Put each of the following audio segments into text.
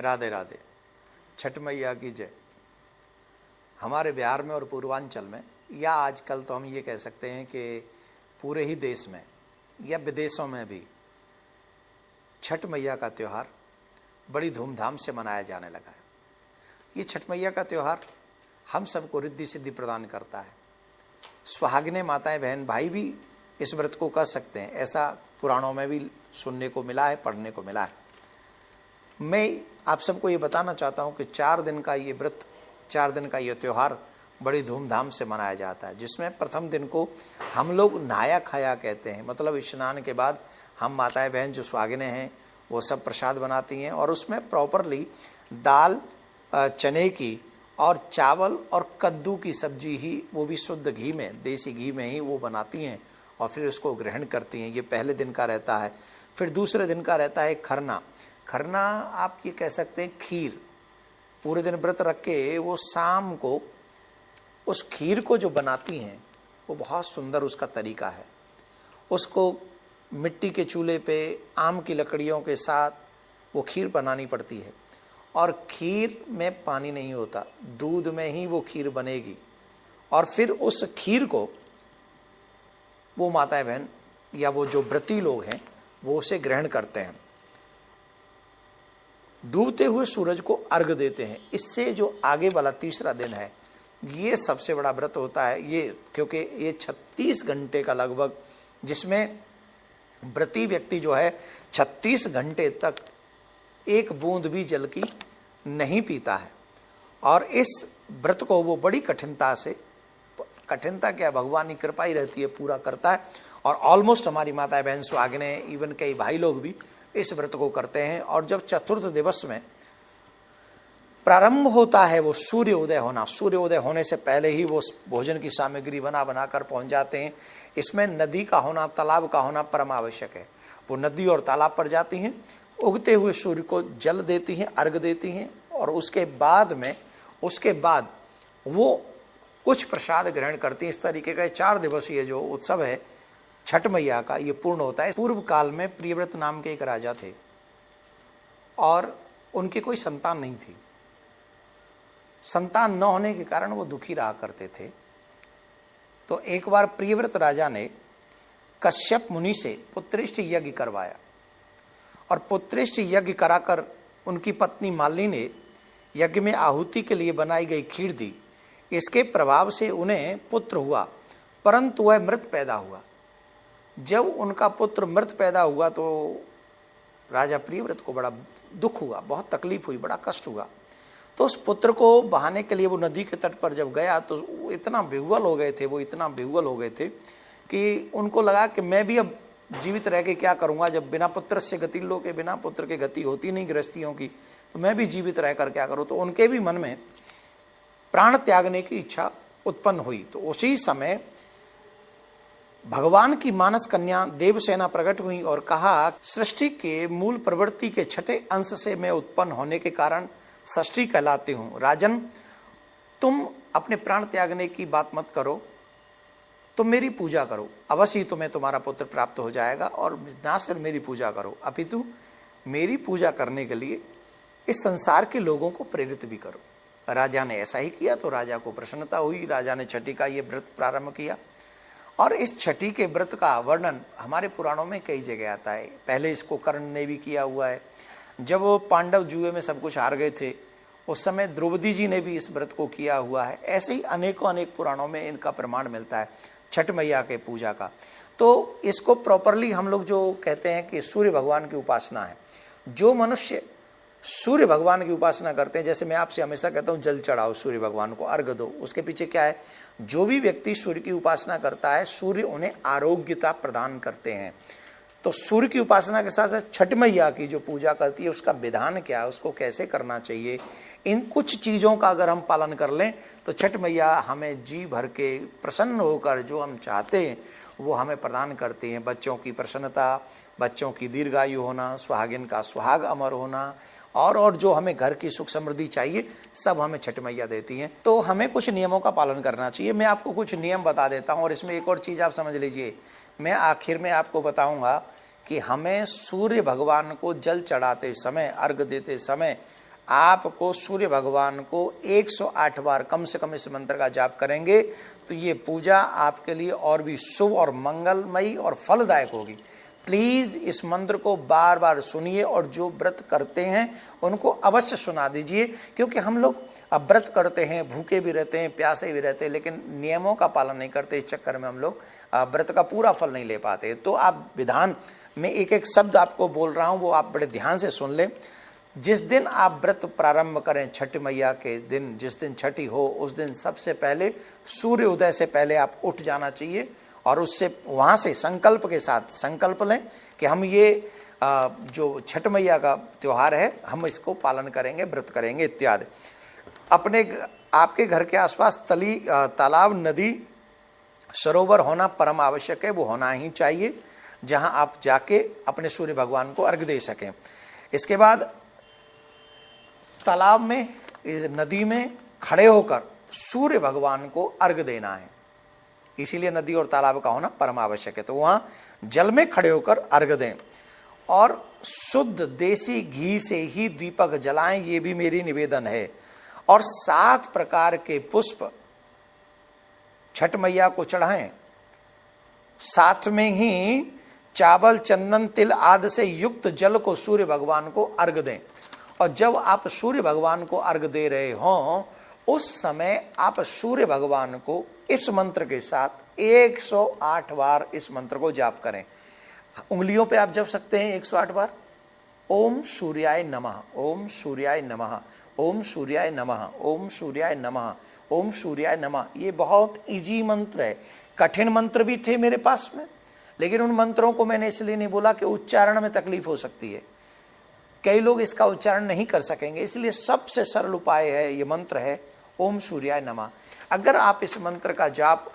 राधे राधे। छठ मैया की जय। हमारे बिहार में और पूर्वांचल में, या आजकल तो हम ये कह सकते हैं कि पूरे ही देश में या विदेशों में भी छठ मैया का त्यौहार बड़ी धूमधाम से मनाया जाने लगा है। ये छठ मैया का त्यौहार हम सबको रिद्धि सिद्धि प्रदान करता है। सुहागिनें माताएं बहन भाई भी इस व्रत को कर सकते हैं, ऐसा पुराणों में भी सुनने को मिला है, पढ़ने को मिला है। मैं आप सबको ये बताना चाहता हूँ कि 4 दिन का ये व्रत, 4 दिन का ये त्यौहार बड़ी धूमधाम से मनाया जाता है, जिसमें प्रथम दिन को हम लोग नहाया खाया कहते हैं। मतलब स्नान के बाद हम माताएं बहन जो सुहागिनें हैं वो सब प्रसाद बनाती हैं और उसमें प्रॉपरली दाल, चने की और चावल और कद्दू की सब्जी ही, वो भी शुद्ध घी में, देसी घी में ही वो बनाती हैं और फिर उसको ग्रहण करती हैं। ये पहले दिन का रहता है। फिर दूसरे दिन का रहता है खरना। खरना आप ये कह सकते हैं खीर। पूरे दिन व्रत रख के वो शाम को उस खीर को जो बनाती हैं वो बहुत सुंदर उसका तरीका है। उसको मिट्टी के चूल्हे पे आम की लकड़ियों के साथ वो खीर बनानी पड़ती है और खीर में पानी नहीं होता, दूध में ही वो खीर बनेगी और फिर उस खीर को वो माताएं बहन या वो जो व्रती लोग हैं वो उसे ग्रहण करते हैं। डूबते हुए सूरज को अर्घ देते हैं। इससे जो आगे वाला तीसरा दिन है ये सबसे बड़ा व्रत होता है ये, क्योंकि ये 36 घंटे का लगभग, जिसमें व्रती व्यक्ति जो है 36 घंटे तक एक बूंद भी जल की नहीं पीता है और इस व्रत को वो बड़ी कठिनता से, कठिनता क्या भगवान की कृपा ही रहती है, पूरा करता है। और ऑलमोस्ट हमारी माताएं बहन सुहागिनें, इवन कई भाई लोग भी इस व्रत को करते हैं। और जब चतुर्थ दिवस में प्रारंभ होता है वो सूर्य उदय होना, सूर्य उदय होने से पहले ही वो भोजन की सामग्री बना कर पहुंच जाते हैं। इसमें नदी का होना, तालाब का होना परम आवश्यक है। वो नदी और तालाब पर जाती हैं, उगते हुए सूर्य को जल देती हैं, अर्घ देती हैं और उसके बाद वो कुछ प्रसाद ग्रहण करती हैं। इस तरीके का 4 दिवसीय जो उत्सव है छठ मैया का ये पूर्ण होता है। पूर्व काल में प्रियव्रत नाम के एक राजा थे और उनकी कोई संतान नहीं थी। संतान न होने के कारण वो दुखी रहा करते थे। तो एक बार प्रियव्रत राजा ने कश्यप मुनि से पुत्रेष्ठ यज्ञ करवाया और पुत्रेष्ठ यज्ञ कराकर उनकी पत्नी मालिनी ने यज्ञ में आहुति के लिए बनाई गई खीर दी। इसके प्रभाव से उन्हें पुत्र हुआ, परंतु वह मृत पैदा हुआ। जब उनका पुत्र मृत पैदा हुआ तो राजा प्रियव्रत को बड़ा दुख हुआ, बहुत तकलीफ हुई, बड़ा कष्ट हुआ। तो उस पुत्र को बहाने के लिए वो नदी के तट पर जब गया तो वो इतना बेहुअल हो गए थे कि उनको लगा कि मैं भी अब जीवित रह के क्या करूंगा, जब बिना पुत्र से गति लोग के, बिना पुत्र के गति होती नहीं गृहस्थियों की, तो मैं भी जीवित रहकर क्या करूं। तो उनके भी मन में प्राण त्यागने की इच्छा उत्पन्न हुई। तो उसी समय भगवान की मानस कन्या देवसेना प्रकट हुई और कहा, सृष्टि के मूल प्रवृत्ति के छठे अंश से मैं उत्पन्न होने के कारण षष्ठी कहलाती हूं। राजन, तुम अपने प्राण त्यागने की बात मत करो, तुम मेरी पूजा करो, अवश्य ही तुम्हें तुम्हारा पुत्र प्राप्त हो जाएगा। और ना सिर्फ मेरी पूजा करो अपितु मेरी पूजा करने के लिए इस संसार के लोगों को प्रेरित भी करो। राजा ने ऐसा ही किया तो राजा को प्रसन्नता हुई। राजा ने छठी का ये व्रत प्रारंभ किया और इस छठी के व्रत का वर्णन हमारे पुराणों में कई जगह आता है। पहले इसको कर्ण ने भी किया हुआ है। जब वो पांडव जुए में सब कुछ हार गए थे उस समय द्रौपदी जी ने भी इस व्रत को किया हुआ है। ऐसे ही अनेक पुराणों में इनका प्रमाण मिलता है छठ मैया के पूजा का। तो इसको प्रॉपरली हम लोग जो कहते हैं कि सूर्य भगवान की उपासना है। जो मनुष्य सूर्य भगवान की उपासना करते हैं, जैसे मैं आपसे हमेशा कहता हूँ जल चढ़ाओ सूर्य भगवान को, अर्घ दो, उसके पीछे क्या है, जो भी व्यक्ति सूर्य की उपासना करता है सूर्य उन्हें आरोग्यता प्रदान करते हैं। तो सूर्य की उपासना के साथ साथ छठ मैया की जो पूजा करती है उसका विधान क्या है, उसको कैसे करना चाहिए, इन कुछ चीज़ों का अगर हम पालन कर लें तो छठ मैया हमें जी भर के प्रसन्न होकर जो हम चाहते हैं वो हमें प्रदान करती हैं। बच्चों की प्रसन्नता, बच्चों की दीर्घायु होना, सुहागिन का सुहाग अमर होना और जो हमें घर की सुख समृद्धि चाहिए सब हमें छठ मैया देती हैं। तो हमें कुछ नियमों का पालन करना चाहिए। मैं आपको कुछ नियम बता देता हूँ और इसमें एक और चीज़ आप समझ लीजिए। मैं आखिर में आपको बताऊंगा कि हमें सूर्य भगवान को जल चढ़ाते समय, अर्घ देते समय आपको सूर्य भगवान को 108 बार कम से कम इस मंत्र का जाप करेंगे तो ये पूजा आपके लिए और भी शुभ और मंगलमयी और फलदायक होगी। प्लीज इस मंत्र को बार बार सुनिए और जो व्रत करते हैं उनको अवश्य सुना दीजिए, क्योंकि हम लोग अब व्रत करते हैं, भूखे भी रहते हैं, प्यासे भी रहते हैं, लेकिन नियमों का पालन नहीं करते। इस चक्कर में हम लोग व्रत का पूरा फल नहीं ले पाते। तो आप विधान में एक एक शब्द आपको बोल रहा हूं, वो आप बड़े ध्यान से सुन लें। जिस दिन आप व्रत प्रारंभ करें, छठ मैया के दिन, जिस दिन छठी हो, उस दिन सबसे पहले सूर्य उदय से पहले आप उठ जाना चाहिए और उससे वहां से संकल्प के साथ संकल्प लें कि हम ये जो छठ मैया का त्योहार है हम इसको पालन करेंगे, व्रत करेंगे इत्यादि। अपने आपके घर के आसपास तालाब, नदी, सरोवर होना परम आवश्यक है, वो होना ही चाहिए, जहां आप जाके अपने सूर्य भगवान को अर्घ दे सकें। इसके बाद तालाब में, इस नदी में खड़े होकर सूर्य भगवान को अर्घ देना है, इसीलिए नदी और तालाब का होना परम आवश्यक है। तो वहां जल में खड़े होकर अर्घ दें और शुद्ध देसी घी से ही दीपक जलाएं, ये भी मेरी निवेदन है। और 7 प्रकार के पुष्प छठ मैया को चढ़ाएं, साथ में ही चावल, चंदन, तिल आदि से युक्त जल को सूर्य भगवान को अर्घ दें। और जब आप सूर्य भगवान को अर्घ दे रहे हों उस समय आप सूर्य भगवान को इस मंत्र के साथ 108 बार इस मंत्र को जाप करें। उंगलियों पे आप जप सकते हैं 108 बार। ओम सूर्याय नमः, ओम सूर्याय नमः, ओम सूर्याय नमः, ओम सूर्याय नमः, ओम सूर्याय नमः। ये बहुत इजी मंत्र है। कठिन मंत्र भी थे मेरे पास में, लेकिन उन मंत्रों को मैंने इसलिए नहीं बोला कि उच्चारण में तकलीफ हो सकती है, कई लोग इसका उच्चारण नहीं कर सकेंगे, इसलिए सबसे सरल उपाय है, ये मंत्र है ओम सूर्याय नमः। अगर आप इस मंत्र का जाप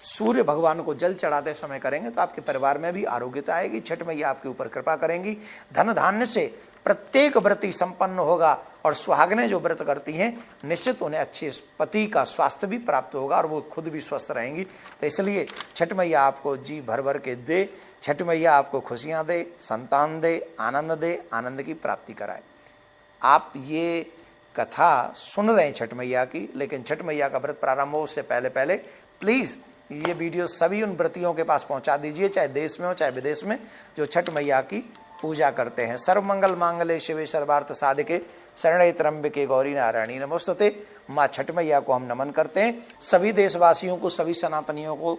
सूर्य भगवान को जल चढ़ाते समय करेंगे तो आपके परिवार में भी आरोग्यता आएगी, छठ मैया आपके ऊपर कृपा करेंगी, धन धान्य से प्रत्येक व्रती संपन्न होगा और सुहागनें जो व्रत करती हैं निश्चित उन्हें अच्छे पति का स्वास्थ्य भी प्राप्त होगा और वो खुद भी स्वस्थ रहेंगी। तो इसलिए छठ मैया आपको जी भर भर के दे, छठ मैया आपको खुशियां दे, संतान दे, आनंद की प्राप्ति कराए। आप ये कथा सुन रहे हैं छठ मैया की, लेकिन छठ मैया का व्रत प्रारंभ हो उससे पहले पहले प्लीज ये वीडियो सभी उन व्रतियों के पास पहुंचा दीजिए, चाहे देश में हो चाहे विदेश में, जो छठ मैया की पूजा करते हैं। सर्वमंगल मांगल्ये शिवे सर्वार्थ साधिके शरण्ये त्र्यंबके गौरी नारायणी नमोस्तुते। माँ छठ मैया को हम नमन करते हैं। सभी देशवासियों को, सभी सनातनियों को,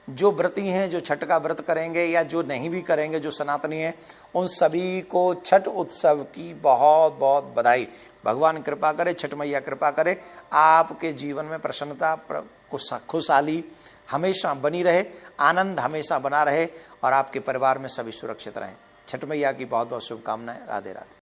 जो व्रती हैं, जो छठ का व्रत करेंगे या जो नहीं भी करेंगे, जो सनातनी हैं, उन सभी को छठ उत्सव की बहुत बहुत बधाई। भगवान कृपा करे, छठ मैया कृपा करे, आपके जीवन में प्रसन्नता, खुशहाली हमेशा बनी रहे, आनंद हमेशा बना रहे और आपके परिवार में सभी सुरक्षित रहें। छठ मैया की बहुत बहुत शुभकामनाएं। राधे राधे।